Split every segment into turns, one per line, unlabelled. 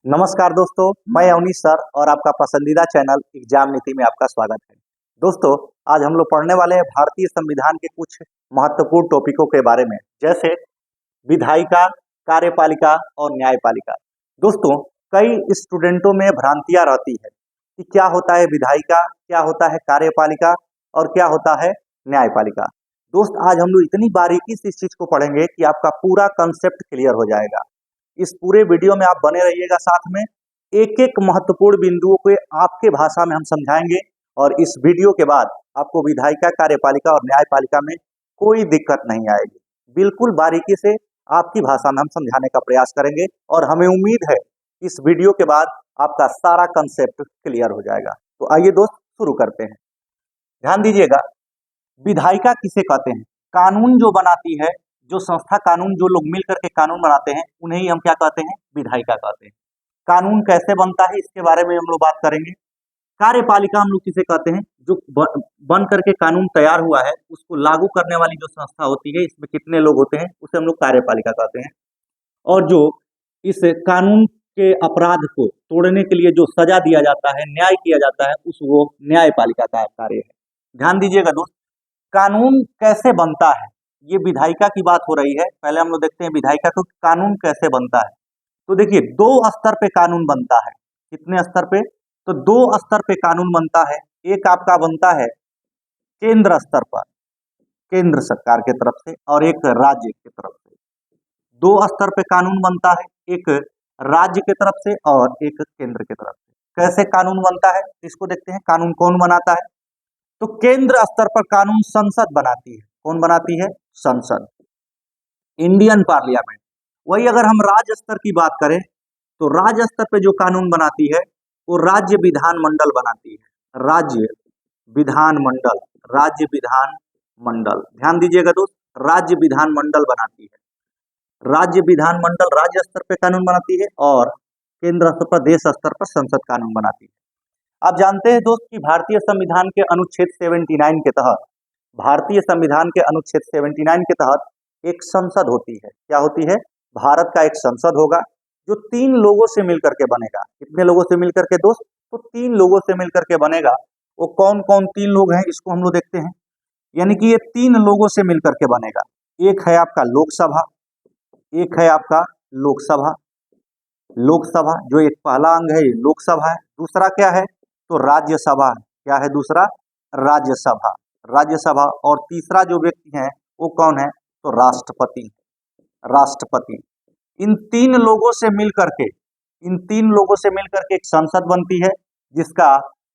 नमस्कार दोस्तों, मैं अवनीश सर और आपका पसंदीदा चैनल एग्जाम नीति में आपका स्वागत है। दोस्तों, आज हम लोग पढ़ने वाले हैं भारतीय संविधान के कुछ महत्वपूर्ण टॉपिकों के बारे में, जैसे विधायिका, कार्यपालिका और न्यायपालिका। दोस्तों, कई स्टूडेंटों में भ्रांतियां रहती है कि क्या होता है विधायिका, क्या होता है कार्यपालिका और क्या होता है न्यायपालिका। दोस्त, आज हम लोग इतनी बारीकी से इस चीज को पढ़ेंगे कि आपका पूरा कंसेप्ट क्लियर हो जाएगा। इस पूरे वीडियो में आप बने रहिएगा, साथ में एक एक महत्वपूर्ण बिंदुओं को आपके भाषा में हम समझाएंगे और इस वीडियो के बाद आपको विधायिका, कार्यपालिका और न्यायपालिका में कोई दिक्कत नहीं आएगी। बिल्कुल बारीकी से आपकी भाषा में हम समझाने का प्रयास करेंगे और हमें उम्मीद है इस वीडियो के बाद आपका सारा कंसेप्ट क्लियर हो जाएगा। तो आइए दोस्त, शुरू करते हैं। ध्यान दीजिएगा, विधायिका किसे कहते हैं? कानून जो बनाती है, जो संस्था कानून, जो लोग मिल करके कानून बनाते हैं, उन्हें ही हम क्या कहते हैं? विधायिका कहते हैं। कानून कैसे बनता है इसके बारे में हम लोग बात करेंगे। कार्यपालिका हम लोग किसे कहते हैं? जो बन करके कानून तैयार हुआ है उसको लागू करने वाली जो संस्था होती है, इसमें कितने लोग होते हैं, उसे हम लोग कार्यपालिका कहते हैं। और जो इस कानून के अपराध को तोड़ने के लिए जो सजा दिया जाता है, न्याय किया जाता है, उस वो न्यायपालिका का कार्य है। ध्यान दीजिएगा दोस्त, कानून कैसे बनता है, ये विधायिका की बात हो रही है। पहले हम लोग देखते हैं विधायिका को कानून कैसे बनता है। तो देखिए, दो स्तर पे कानून बनता है। कितने स्तर पे? तो दो स्तर पे कानून बनता है। एक आपका बनता है केंद्र स्तर पर, केंद्र सरकार के तरफ से, और एक राज्य की तरफ से। दो स्तर पे कानून बनता है, एक राज्य की तरफ से और एक केंद्र की तरफ से। कैसे कानून बनता है इसको देखते हैं। कानून कौन बनाता है? तो केंद्र स्तर पर कानून संसद बनाती है। कौन बनाती है? संसद, इंडियन पार्लियामेंट। वही अगर हम राज्य स्तर की बात करें तो राज्य स्तर पे जो कानून बनाती है वो राज्य विधान मंडल बनाती है। राज्य विधान मंडल, राज्य विधान मंडल। ध्यान दीजिएगा दोस्त, राज्य विधान मंडल बनाती है। राज्य विधान मंडल राज्य स्तर पे कानून बनाती है और केंद्र स्तर पर, देश स्तर पर संसद कानून बनाती है। आप जानते हैं दोस्त कि भारतीय संविधान के अनुच्छेद 79 के तहत, भारतीय संविधान के अनुच्छेद 79 के तहत एक संसद होती है। क्या होती है? भारत का एक संसद होगा जो 3 लोगों से मिलकर के बनेगा। कितने लोगों से मिलकर के दोस्त? तो 3 लोगों से मिलकर के बनेगा। वो कौन कौन 3 लोग हैं इसको हम लोग देखते हैं। यानी कि ये 3 लोगों से मिलकर के बनेगा। एक है आपका लोकसभा, एक है आपका लोकसभा, लोकसभा जो एक पहला अंग है, ये लोकसभा है। दूसरा क्या है? तो राज्यसभा है। क्या है दूसरा? राज्यसभा, राज्यसभा। और तीसरा जो व्यक्ति है वो कौन है? तो राष्ट्रपति, राष्ट्रपति। इन 3 लोगों से मिलकर के, इन 3 लोगों से मिलकर के एक संसद बनती है, जिसका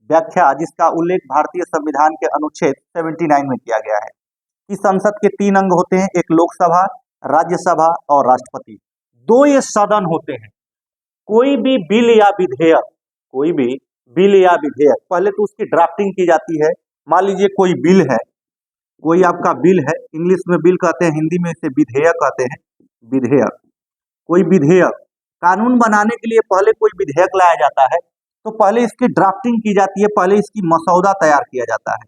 व्याख्या, जिसका उल्लेख भारतीय संविधान के अनुच्छेद 79 में किया गया है। कि संसद के 3 अंग होते हैं, एक लोकसभा, राज्यसभा और राष्ट्रपति। 2 ये सदन होते हैं। कोई भी बिल या विधेयक, कोई भी बिल या विधेयक, पहले तो उसकी ड्राफ्टिंग की जाती है। मान लीजिए कोई बिल है, कोई आपका बिल है, इंग्लिश में बिल कहते हैं, हिंदी में इसे विधेयक कहते हैं, विधेयक। कोई विधेयक, कानून बनाने के लिए पहले कोई विधेयक लाया जाता है तो पहले इसकी ड्राफ्टिंग की जाती है, पहले इसकी मसौदा तैयार किया जाता है,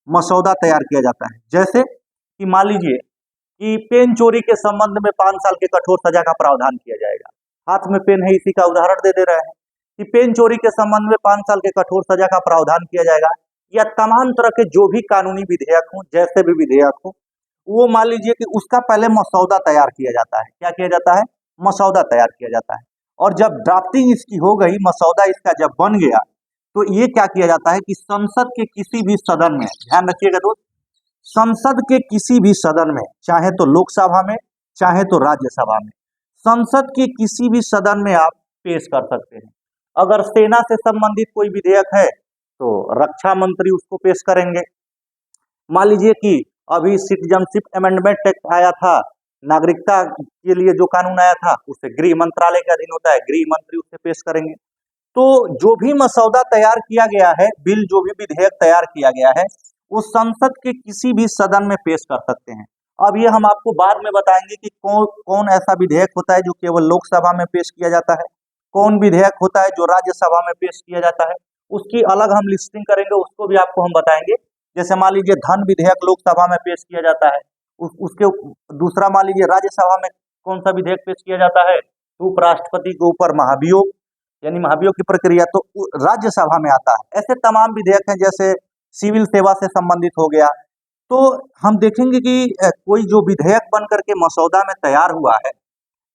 मसौदा तैयार किया जाता है। जैसे कि मान लीजिए कि पेन चोरी के संबंध में 5 साल के कठोर सजा का प्रावधान किया जाएगा। हाथ में पेन है, इसी का उदाहरण दे रहे हैं कि पेन चोरी के संबंध में 5 साल के कठोर सजा का प्रावधान किया जाएगा। या तमाम तरह के जो भी कानूनी विधेयक हो, जैसे भी विधेयक हो, वो मान लीजिए कि उसका पहले मसौदा तैयार किया जाता है। क्या किया जाता है? मसौदा तैयार किया जाता है। और जब ड्राफ्टिंग इसकी हो गई, मसौदा इसका जब बन गया, तो ये क्या किया जाता है कि संसद के किसी भी सदन में, ध्यान रखिएगा दोस्त, संसद के किसी भी सदन में, चाहे तो लोकसभा में चाहे तो राज्यसभा में, संसद के किसी भी सदन में आप पेश कर सकते हैं। अगर सेना से संबंधित कोई विधेयक है तो रक्षा मंत्री उसको पेश करेंगे। मान लीजिए कि अभी सिटीजनशिप अमेंडमेंट एक्ट आया था, नागरिकता के लिए जो कानून आया था, उसे गृह मंत्रालय के अधीन होता है, गृह मंत्री उसे पेश करेंगे। तो जो भी मसौदा तैयार किया गया है, बिल, जो भी विधेयक तैयार किया गया है, वो संसद के किसी भी सदन में पेश कर सकते हैं। अब ये हम आपको बाद में बताएंगे कि कौन कौन ऐसा विधेयक होता है जो केवल लोकसभा में पेश किया जाता है, कौन विधेयक होता है जो राज्यसभा में पेश किया जाता है। उसकी अलग हम लिस्टिंग करेंगे, उसको भी आपको हम बताएंगे। जैसे मान लीजिए धन विधेयक लोकसभा में पेश किया जाता है, उसके दूसरा मान लीजिए राज्यसभा में कौन सा विधेयक पेश किया जाता है? उपराष्ट्रपति के ऊपर महाभियोग, यानी महाभियोग की प्रक्रिया तो राज्यसभा में आता है। ऐसे तमाम विधेयक हैं, जैसे सिविल सेवा से संबंधित हो गया। तो हम देखेंगे कि कोई जो विधेयक बन करके मसौदा में तैयार हुआ है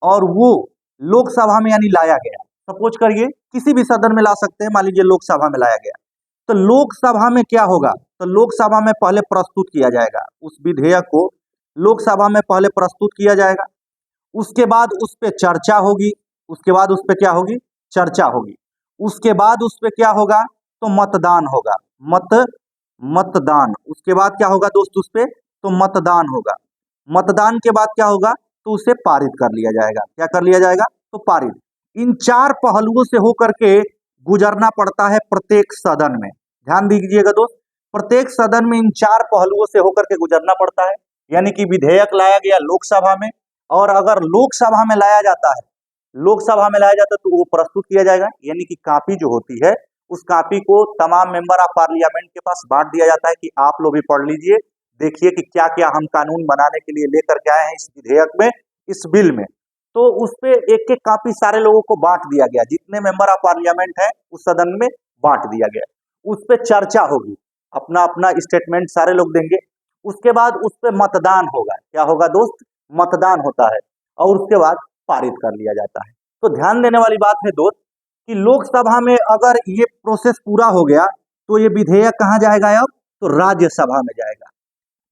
और वो लोकसभा में यानी लाया गया, सपोज करिए किसी भी सदन में ला सकते हैं, मान लीजिए लोकसभा में लाया गया, तो लोकसभा में क्या होगा, तो लोकसभा में पहले प्रस्तुत किया जाएगा उस विधेयक को, लोकसभा में पहले प्रस्तुत किया जाएगा, उसके बाद उस पे चर्चा होगी, उसके बाद उस पे क्या होगी, चर्चा होगी, उसके बाद उस पे क्या होगा, तो मतदान होगा, मतदान, उसके बाद क्या होगा दोस्त, उस पे तो मतदान होगा, मतदान के बाद क्या होगा, तो उसे पारित कर लिया जाएगा। क्या कर लिया जाएगा, तो पारित। इन चार पहलुओं से होकर के गुजरना पड़ता है प्रत्येक सदन में। ध्यान दीजिएगा दोस्त, प्रत्येक सदन में इन चार पहलुओं से होकर के गुजरना पड़ता है। यानी कि विधेयक लाया गया लोकसभा में, और अगर लोकसभा में लाया जाता है, लोकसभा में लाया जाता है तो वो प्रस्तुत किया जाएगा, यानी कि कॉपी जो होती है उस कॉपी को तमाम मेंबर ऑफ पार्लियामेंट के पास बांट दिया जाता है कि आप लोग भी पढ़ लीजिए, देखिए कि क्या क्या हम कानून बनाने के लिए लेकर के आए हैं इस विधेयक में, इस बिल में। तो उस पे एक एक कॉपी सारे लोगों को बांट दिया गया, जितने मेंबर ऑफ पार्लियामेंट है उस सदन में बांट दिया गया। उस पे चर्चा होगी, अपना अपना स्टेटमेंट सारे लोग देंगे, उसके बाद उस पे मतदान होगा। क्या होगा दोस्त, मतदान होता है, और उसके बाद पारित कर लिया जाता है। तो ध्यान देने वाली बात है दोस्त कि लोकसभा में अगर ये प्रोसेस पूरा हो गया तो ये विधेयक कहाँ जाएगा, अब तो राज्यसभा में जाएगा।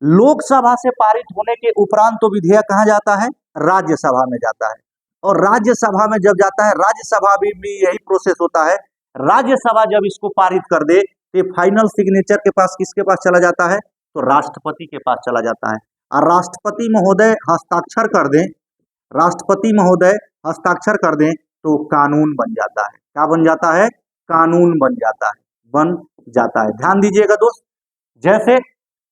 लोकसभा से पारित होने के उपरांत तो विधेयक कहाँ जाता है, राज्यसभा में जाता है, और राज्यसभा में जब जाता है, राज्यसभा भी यही प्रोसेस होता है। राज्यसभा जब इसको पारित कर दे तो फाइनल सिग्नेचर के पास किसके पास चला जाता है, तो राष्ट्रपति के पास चला जाता है, और राष्ट्रपति महोदय हस्ताक्षर कर दें, राष्ट्रपति महोदय हस्ताक्षर कर दें तो कानून बन जाता है। क्या बन जाता है, कानून बन जाता है, बन जाता है। ध्यान दीजिएगा दोस्त, जैसे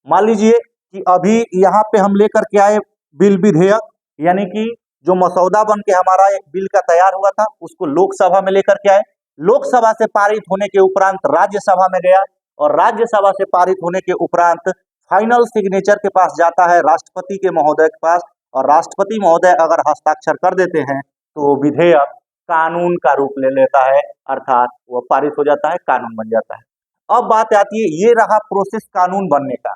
मान लीजिए कि अभी यहाँ पे हम लेकर के आए बिल विधेयक, यानी कि जो मसौदा बन के हमारा एक बिल का तैयार हुआ था उसको लोकसभा में लेकर के आए, लोकसभा से पारित होने के उपरांत राज्यसभा में गया, और राज्यसभा से पारित होने के उपरांत फाइनल सिग्नेचर के पास जाता है, राष्ट्रपति के महोदय के पास, और राष्ट्रपति महोदय अगर हस्ताक्षर कर देते हैं तो विधेयक कानून का रूप ले लेता है, अर्थात वो पारित हो जाता है, कानून बन जाता है। अब बात आती है, ये रहा प्रोसेस कानून बनने का।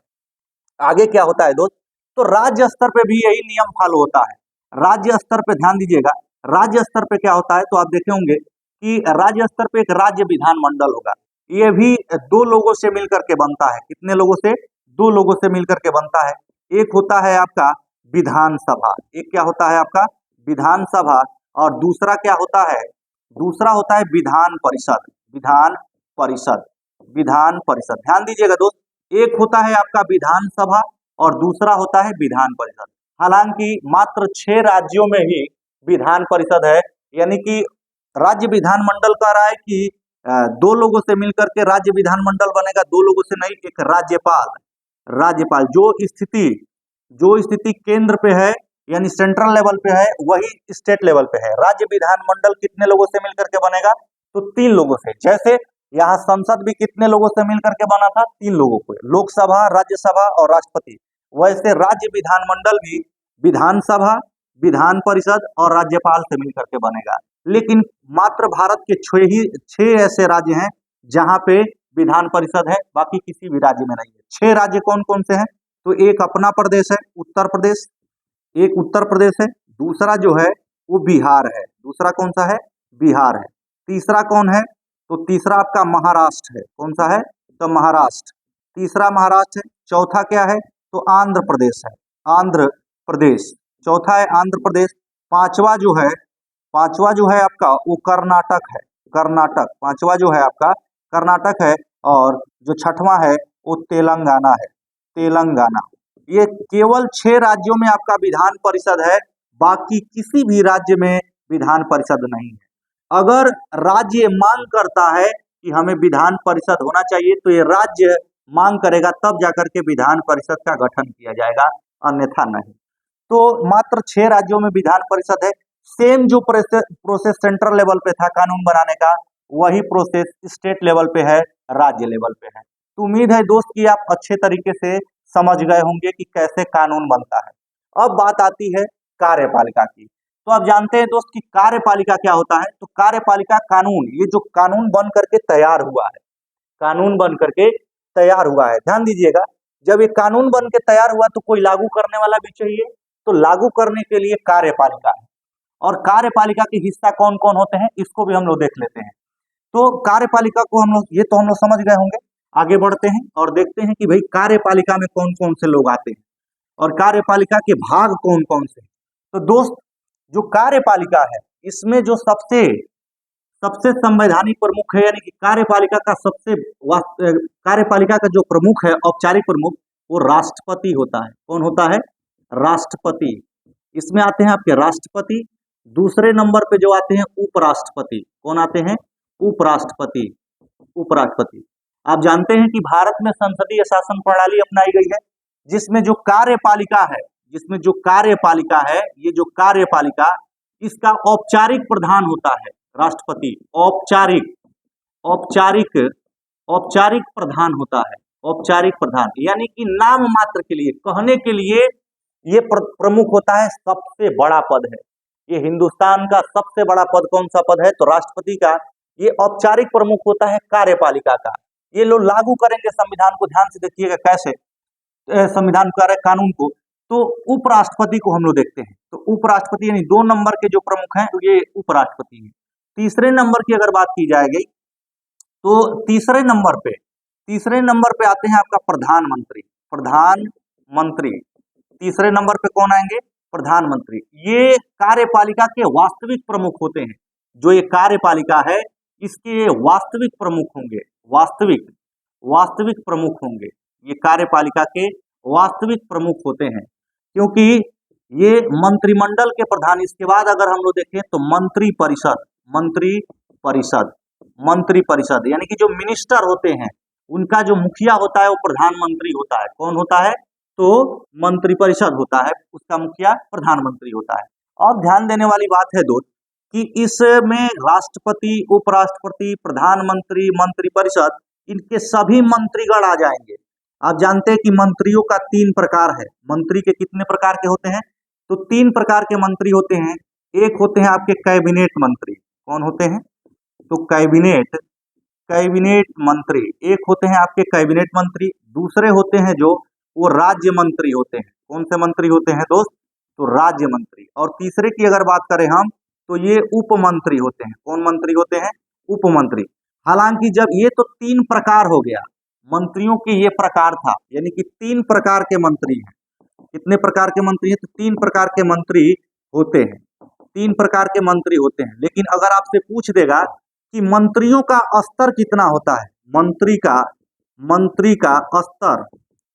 आगे क्या होता है दोस्त, तो राज्य स्तर पे भी यही नियम फॉलो होता है। राज्य स्तर पे ध्यान दीजिएगा, राज्य स्तर पे क्या होता है, तो आप देखे होंगे कि राज्य स्तर पे एक राज्य विधानमंडल होगा, ये भी दो लोगों से मिलकर के बनता है। कितने लोगों से, दो लोगों से मिलकर के बनता है। एक होता है आपका विधानसभा, एक क्या होता है आपका विधानसभा, और दूसरा क्या होता है, दूसरा होता है विधान परिषद, विधान परिषद, विधान परिषद। ध्यान दीजिएगा दोस्त, एक होता है आपका विधानसभा और दूसरा होता है विधान परिषद। हालांकि मात्र 6 राज्यों में ही विधान परिषद है, यानी कि राज्य विधानमंडल कह रहा है कि दो लोगों से मिलकर के राज्य विधानमंडल बनेगा, दो लोगों से नहीं, एक राज्यपाल, राज्यपाल जो स्थिति केंद्र पे है यानी सेंट्रल लेवल पे है वही स्टेट लेवल पे है। राज्य विधानमंडल कितने लोगों से मिलकर के बनेगा, तो 3 लोगों से। जैसे यहाँ संसद भी कितने लोगों से मिलकर के बना था, 3 लोगों को, लोकसभा, राज्यसभा और राष्ट्रपति। वैसे राज्य विधानमंडल भी विधानसभा, विधान परिषद और राज्यपाल से मिलकर के बनेगा। लेकिन मात्र भारत के 6 ऐसे राज्य हैं जहां पे विधान परिषद है, बाकी किसी भी राज्य में नहीं है। 6 राज्य कौन कौन से हैं, तो एक अपना प्रदेश है उत्तर प्रदेश, एक उत्तर प्रदेश है, दूसरा जो है वो बिहार है, दूसरा कौन सा है, बिहार है। तीसरा कौन है, तो तीसरा आपका महाराष्ट्र है, कौन सा है, तो महाराष्ट्र, तीसरा महाराष्ट्र है। चौथा क्या है, तो आंध्र प्रदेश है, आंध्र प्रदेश, चौथा है आंध्र प्रदेश। पांचवा जो है आपका वो कर्नाटक है, कर्नाटक, पांचवा जो है आपका कर्नाटक है, और जो छठवां है वो तेलंगाना है, तेलंगाना। ये केवल 6 राज्यों में आपका विधान परिषद है, बाकी किसी भी राज्य में विधान परिषद नहीं है। अगर राज्य मांग करता है कि हमें विधान परिषद होना चाहिए तो ये राज्य मांग करेगा, तब जाकर के विधान परिषद का गठन किया जाएगा, अन्यथा नहीं। तो मात्र 6 राज्यों में विधान परिषद है। सेम जो प्रोसेस सेंट्रल लेवल पे था कानून बनाने का, वही प्रोसेस स्टेट लेवल पे है, राज्य लेवल पे है। तो उम्मीद है दोस्त कि आप अच्छे तरीके से समझ गए होंगे कि कैसे कानून बनता है। अब बात आती है कार्यपालिका की। तो आप जानते हैं दोस्त कि कार्यपालिका क्या होता है। तो कार्यपालिका कानून, ये जो कानून बन करके तैयार हुआ है, कानून बन करके तैयार हुआ है, ध्यान दीजिएगा। जब ये कानून बन के तैयार हुआ तो कोई लागू करने वाला भी चाहिए, तो लागू करने के लिए कार्यपालिका है। और कार्यपालिका के हिस्सा कौन कौन होते हैं इसको भी हम लोग देख लेते हैं। तो कार्यपालिका को हम लोग, ये तो हम लोग समझ गए होंगे। आगे बढ़ते हैं और देखते हैं कि भाई कार्यपालिका में कौन कौन से लोग आते हैं और कार्यपालिका के भाग कौन कौन से। तो दोस्त, जो कार्यपालिका है इसमें जो सबसे सबसे संवैधानिक प्रमुख है, यानी कि कार्यपालिका का कार्यपालिका का जो प्रमुख है, औपचारिक प्रमुख, वो राष्ट्रपति होता है। कौन होता है? राष्ट्रपति। इसमें आते हैं आपके राष्ट्रपति। दूसरे नंबर पे जो आते हैं उपराष्ट्रपति। कौन आते हैं? उपराष्ट्रपति। उपराष्ट्रपति। आप जानते हैं कि भारत में संसदीय शासन प्रणाली अपनाई गई है, जिसमें जो कार्यपालिका है, ये जो कार्यपालिका, इसका औपचारिक प्रधान होता है राष्ट्रपति। औपचारिक प्रधान होता है। औपचारिक प्रधान यानी कि नाम मात्र के लिए, कहने के लिए ये प्रमुख होता है। सबसे बड़ा पद है ये, हिंदुस्तान का सबसे बड़ा पद कौन सा पद है? तो राष्ट्रपति का ये औपचारिक प्रमुख होता है कार्यपालिका का। ये लोग लागू करेंगे संविधान को, ध्यान से देखिएगा कैसे संविधान कानून को। तो उपराष्ट्रपति को हम लोग देखते हैं। तो उपराष्ट्रपति यानी 2 नंबर के जो प्रमुख हैं ये उपराष्ट्रपति हैं। तीसरे नंबर की अगर बात की जाएगी तो तीसरे नंबर पे आते हैं आपका प्रधानमंत्री। तीसरे नंबर पे कौन आएंगे? प्रधानमंत्री। ये कार्यपालिका के वास्तविक प्रमुख होते हैं। जो ये कार्यपालिका है इसके वास्तविक प्रमुख होंगे, वास्तविक प्रमुख होंगे। ये कार्यपालिका के वास्तविक प्रमुख होते हैं, क्योंकि ये मंत्रिमंडल के प्रधान। इसके बाद अगर हम लोग देखें तो मंत्री परिषद यानी कि जो मिनिस्टर होते हैं उनका जो मुखिया होता है वो प्रधानमंत्री होता है। कौन होता है? तो मंत्री परिषद होता है, उसका मुखिया प्रधानमंत्री होता है। और ध्यान देने वाली बात है दोस्त कि इसमें राष्ट्रपति, उपराष्ट्रपति, प्रधानमंत्री, मंत्री परिषद, इनके सभी मंत्रीगण आ जाएंगे। आप जानते हैं कि मंत्रियों का 3 प्रकार है। मंत्री के कितने प्रकार के होते हैं? तो 3 प्रकार के मंत्री होते हैं। एक होते हैं आपके कैबिनेट मंत्री। कौन होते हैं? तो कैबिनेट मंत्री। एक होते हैं आपके कैबिनेट मंत्री। दूसरे होते हैं जो वो राज्य मंत्री होते हैं। कौन से मंत्री होते हैं दोस्त? तो राज्य मंत्री। और तीसरे की अगर बात करें हम तो ये उप मंत्री होते हैं। कौन मंत्री होते हैं? उप मंत्री। हालांकि जब ये तो 3 प्रकार हो गया, मंत्रियों के ये प्रकार था, यानी कि 3 प्रकार के मंत्री हैं। कितने प्रकार के मंत्री हैं? तो 3 प्रकार के मंत्री होते हैं। 3 प्रकार के मंत्री होते हैं। लेकिन अगर आपसे पूछ देगा कि मंत्रियों का स्तर कितना होता है, मंत्री का स्तर,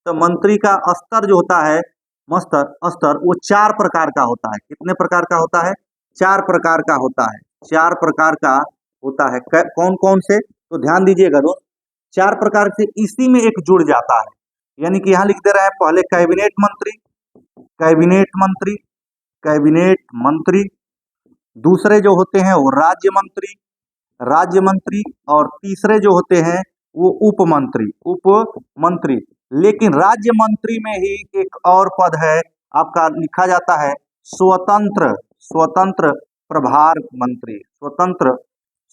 तो मंत्री का स्तर जो होता है, स्तर, वो 4 प्रकार का होता है। कितने प्रकार का होता है? 4 प्रकार का होता है। 4 प्रकार का होता है। कौन कौन से? तो ध्यान दीजिएगा दोस्त, 4 प्रकार से इसी में एक जुड़ जाता है। यानी कि यहाँ लिख दे रहे हैं पहले कैबिनेट मंत्री, दूसरे जो होते हैं वो राज्य मंत्री, और तीसरे जो होते हैं वो उप मंत्री। लेकिन राज्य मंत्री में ही एक और पद है आपका, लिखा जाता है स्वतंत्र प्रभार मंत्री।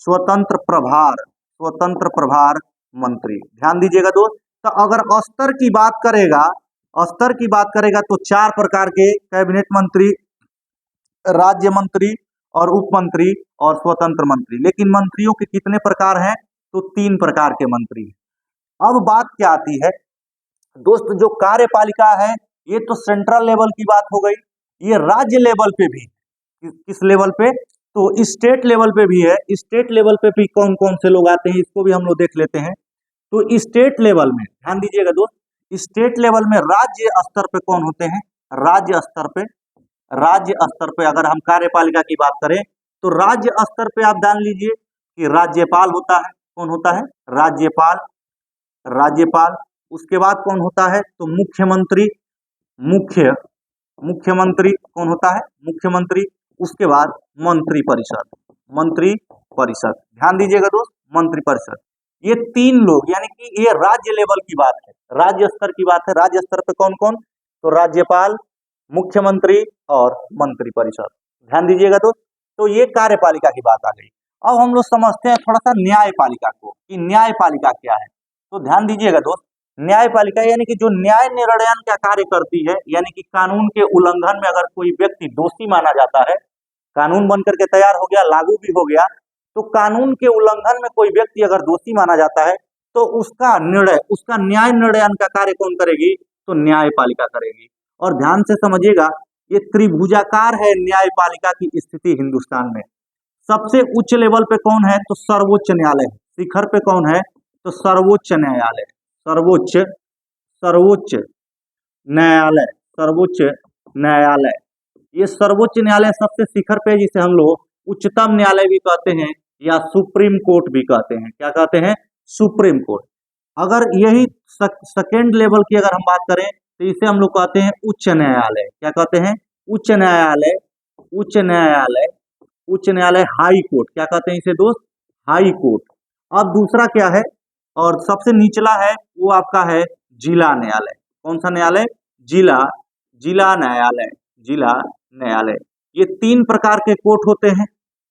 स्वतंत्र प्रभार मंत्री। ध्यान दीजिएगा दोस्त। तो अगर स्तर की बात करेगा तो 4 प्रकार के कैबिनेट मंत्री, राज्य मंत्री और उप मंत्री और स्वतंत्र मंत्री। लेकिन मंत्रियों के कितने प्रकार हैं? तो 3 प्रकार के मंत्री। अब बात क्या आती है दोस्त, जो कार्यपालिका है ये तो सेंट्रल लेवल की बात हो गई, ये राज्य लेवल पे भी, किस लेवल पे? तो स्टेट लेवल पे भी है। स्टेट लेवल पे भी कौन कौन से लोग आते हैं इसको भी हम लोग देख लेते हैं। तो स्टेट लेवल में ध्यान दीजिएगा दोस्त, स्टेट लेवल में राज्य स्तर पे कौन होते हैं? राज्य स्तर पे अगर हम कार्यपालिका की बात करें तो राज्य स्तर पे आप जान लीजिए कि राज्यपाल होता है। कौन होता है? राज्यपाल। उसके बाद कौन होता है? तो मुख्यमंत्री कौन होता है? मुख्यमंत्री। उसके बाद मंत्री परिषद। ध्यान दीजिएगा दोस्त, मंत्री परिषद। ये 3 लोग, यानी कि ये राज्य लेवल की बात है, राज्य स्तर की बात है। राज्य स्तर पे कौन कौन? तो राज्यपाल, मुख्यमंत्री और मंत्री परिषद। ध्यान दीजिएगा दोस्त। तो ये कार्यपालिका की बात आ गई। अब हम लोग समझते हैं थोड़ा सा न्यायपालिका को कि न्यायपालिका क्या है। तो ध्यान दीजिएगा दोस्त, न्यायपालिका यानी कि जो न्याय निर्णयन का कार्य करती है, यानी कि कानून के उल्लंघन में अगर कोई व्यक्ति दोषी माना जाता है, कानून बन करके तैयार हो गया, लागू भी हो गया, तो कानून के उल्लंघन में कोई व्यक्ति अगर दोषी माना जाता है तो उसका निर्णय, उसका न्याय निर्णयन का कार्य कौन करेगी? तो न्यायपालिका करेगी। और ध्यान से समझिएगा, ये त्रिभुजाकार है न्यायपालिका की स्थिति हिंदुस्तान में। सबसे उच्च लेवल पे कौन है? तो सर्वोच्च न्यायालय। शिखर पे कौन है? तो सर्वोच्च न्यायालय। सर्वोच्च सर्वोच्च न्यायालय, सर्वोच्च न्यायालय। ये सर्वोच्च न्यायालय सबसे शिखर पे, जिसे हम लोग उच्चतम न्यायालय भी कहते हैं या सुप्रीम कोर्ट भी कहते हैं। क्या कहते हैं? Supreme court. अगर यही सेकेंड लेवल की अगर हम बात करें तो इसे हम लोग कहते हैं उच्च न्यायालय। क्या कहते हैं? उच्च न्यायालय। उच्च न्यायालय, उच्च न्यायालय, हाई कोर्ट। क्या कहते हैं इसे दोस्त? High court. अब दूसरा क्या है? और सबसे निचला है वो आपका है जिला न्यायालय। कौन सा न्यायालय? जिला जिला न्यायालय। जिला न्यायालय। ये 3 प्रकार के कोर्ट होते हैं।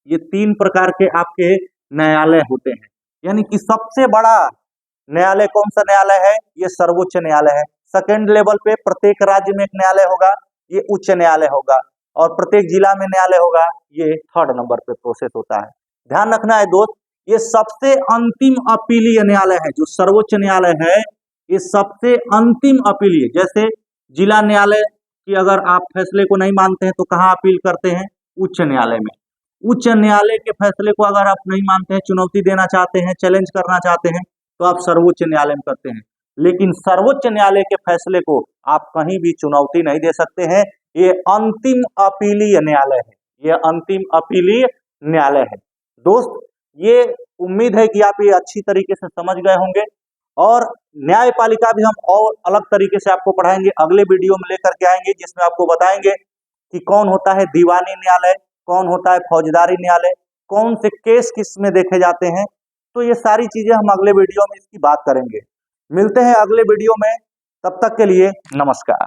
ये 3 प्रकार के आपके न्यायालय होते हैं। यानी कि सबसे बड़ा न्यायालय कौन सा न्यायालय है? ये सर्वोच्च न्यायालय है। सेकेंड लेवल पे प्रत्येक राज्य में एक न्यायालय होगा, ये उच्च न्यायालय होगा। और प्रत्येक जिला में न्यायालय होगा, ये थर्ड नंबर पे प्रोसेस होता है। ध्यान रखना है दोस्त, ये सबसे अंतिम अपीलीय न्यायालय है। जो सर्वोच्च न्यायालय है ये सबसे अंतिम अपीलीय। जैसे जिला न्यायालय कि अगर आप फैसले को नहीं मानते हैं तो कहाँ अपील करते हैं? उच्च न्यायालय में। उच्च न्यायालय के फैसले को अगर आप नहीं मानते हैं, चुनौती देना चाहते हैं, चैलेंज करना चाहते हैं, तो आप सर्वोच्च न्यायालय में करते हैं। लेकिन सर्वोच्च न्यायालय के फैसले को आप कहीं भी चुनौती नहीं दे सकते हैं। ये अंतिम अपीलीय न्यायालय है। ये अंतिम अपीलीय न्यायालय है। दोस्त, ये उम्मीद है कि आप ये अच्छी तरीके से समझ गए होंगे। और न्यायपालिका भी हम और अलग तरीके से आपको पढ़ाएंगे, अगले वीडियो में लेकर के आएंगे, जिसमें आपको बताएंगे कि कौन होता है दीवानी न्यायालय, कौन होता है फौजदारी न्यायालय, कौन से केस किस में देखे जाते हैं। तो ये सारी चीजें हम अगले वीडियो में इसकी बात करेंगे। मिलते हैं अगले वीडियो में, तब तक के लिए नमस्कार।